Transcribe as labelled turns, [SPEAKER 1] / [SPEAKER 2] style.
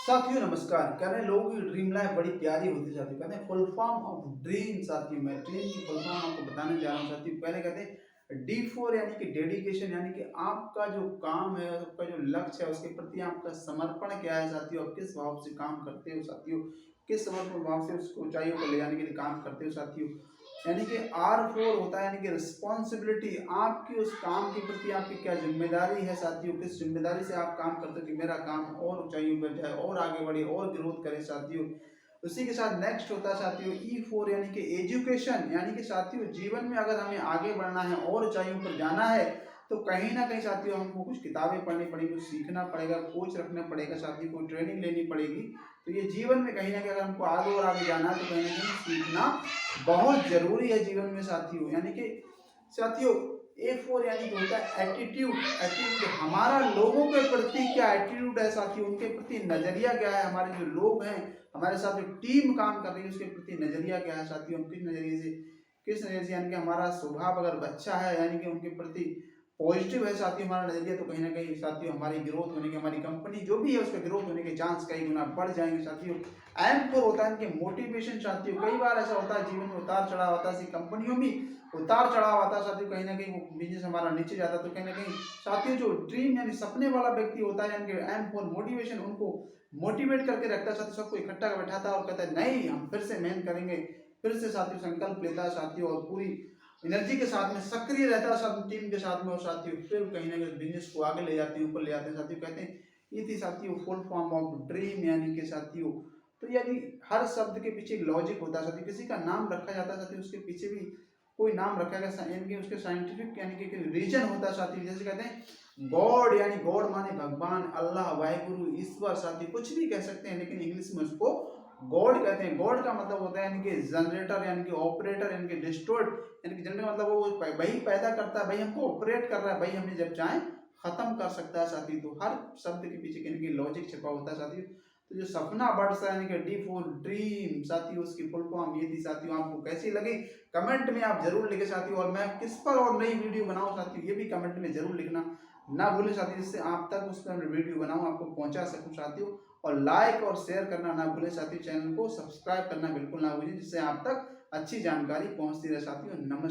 [SPEAKER 1] साथियों नमस्कार। कहते हैं लोगों की ड्रीम लाइफ बड़ी प्यारी होती है साथियों। कहते हैं फुल फॉर्म ऑफ ड्रीम। साथियों मैं ड्रीम की फुल फॉर्म आपको बताने जा रहा हूँ साथियों। पहले कहते हैं D4 यानी कि डेडिकेशन, यानी कि आपका जो काम है, आपका जो लक्ष्य है, उसके प्रति आपका समर्पण क्या है साथियों। आप किस भाव से काम करते हो साथियों, किस समर्पण भाव से उस ऊंचाइयों को ले जाने के लिए काम करते हो साथियों। यानी कि R4 होता है यानी कि रिस्पॉन्सिबिलिटी। आपकी उस काम के प्रति आपकी क्या जिम्मेदारी है साथियों, किस जिम्मेदारी से आप काम करते हो कि मेरा काम और ऊंचाइयों पर जाए और आगे बढ़े और ग्रोथ करे साथियों। उसी के साथ नेक्स्ट होता है साथियों E4 यानी कि एजुकेशन। यानी कि साथियों जीवन में अगर हमें आगे बढ़ना है और ऊंचाइयों पर जाना है तो कहीं ना कहीं साथियों हमको कुछ किताबें पढ़नी पड़ेगी, कुछ सीखना पड़ेगा, कोच रखना पड़ेगा साथियों, कोई ट्रेनिंग लेनी पड़ेगी। तो ये जीवन में कहीं ना कहीं अगर हमको आगे और आगे जाना है तो कहीं ना कहीं सीखना बहुत जरूरी है जीवन में साथियों। यानी कि साथियों A4 यानी कि होता है एटीट्यूड। एटीट्यूड हमारा लोगों के प्रति क्या एटीट्यूड है साथियों, उनके प्रति नजरिया क्या है। हमारे जो लोग हैं, हमारे साथ जो टीम काम कर रही है, उसके प्रति नजरिया क्या है साथियों। हम किस नजरिए से यानी कि हमारा स्वभाव अगर अच्छा है, यानी कि उनके प्रति पॉजिटिव है साथियों हमारा नजरिया, तो कहीं ना कहीं साथियों हमारी ग्रोथ होने के, हमारी कंपनी जो भी है उसका ग्रोथ होने के चांस कई गुना बढ़ जाएंगे साथियों। M4 होता है कि मोटिवेशन साथियों। कई बार ऐसा होता है जीवन में उतार चढ़ाव आता है, कंपनियों में उतार चढ़ाव आता है साथियों। कहीं ना कहीं वो बिजनेस हमारा नीचे जाता है, तो कहीं ना कहीं साथियों जो ड्रीम यानी सपने वाला व्यक्ति होता है, यानी कि M4 मोटिवेशन उनको मोटिवेट करके रखता है साथियों। सबको इकट्ठा कर बैठाता है और कहता है नहीं हम फिर से मेहनत करेंगे, फिर से साथियों संकल्प लेता है साथियों, और पूरी एनर्जी के साथ में सक्रिय रहता है साथ टीम के साथ में। और साथियों फिर कहीं ना कहीं बिजनेस को आगे ले जाते हैं, ऊपर ले जाते हैं साथियों। कहते हैं ये थी साथियों फुल फॉर्म ऑफ ड्रीम यानी कि साथियों। तो यानी हर शब्द के पीछे एक लॉजिक होता है साथियों। किसी का नाम रखा जाता है साथियों, उसके पीछे भी कोई नाम रखा गया यानी कि उसके साइंटिफिक यानी कि रीजन होता है साथियों। जैसे कहते हैं गॉड, यानी गॉड माने भगवान, अल्लाह, वाहिगुरु, ईश्वर साथियों, कुछ भी कह सकते हैं, लेकिन इंग्लिश में उसको गॉड कहते हैं। गॉड का मतलब होता है यानी कि जनरेटर, यानी कि ऑपरेटर, यानी कि डिस्ट्रॉयड। यानी कि जनरेटर मतलब वो वही पैदा करता है, वही हमको ऑपरेट कर रहा है, वही हमें जब चाहे खत्म कर सकता है साथी। तो हर शब्द के पीछे कहीं लॉजिक छिपा होता है साथियों। तो जो सपना बर्ड्स है यानी कि D4 ड्रीम साथियों, उसकी फुल फॉर्म ये थी साथियों। आपको कैसी लगी कमेंट में आप जरूर लिखे साथियों, और मैं किस पर और नई वीडियो बनाऊं साथियों ये भी कमेंट में जरूर लिखना ना भूलें साथियों, जिससे आप तक उस पर वीडियो बनाऊं, आपको पहुंचा सकूं साथियों। और लाइक और शेयर करना ना भूलें साथियों, चैनल को सब्सक्राइब करना बिल्कुल ना भूलें, जिससे आप तक अच्छी जानकारी पहुंचती रहे साथियों। नमस्कार।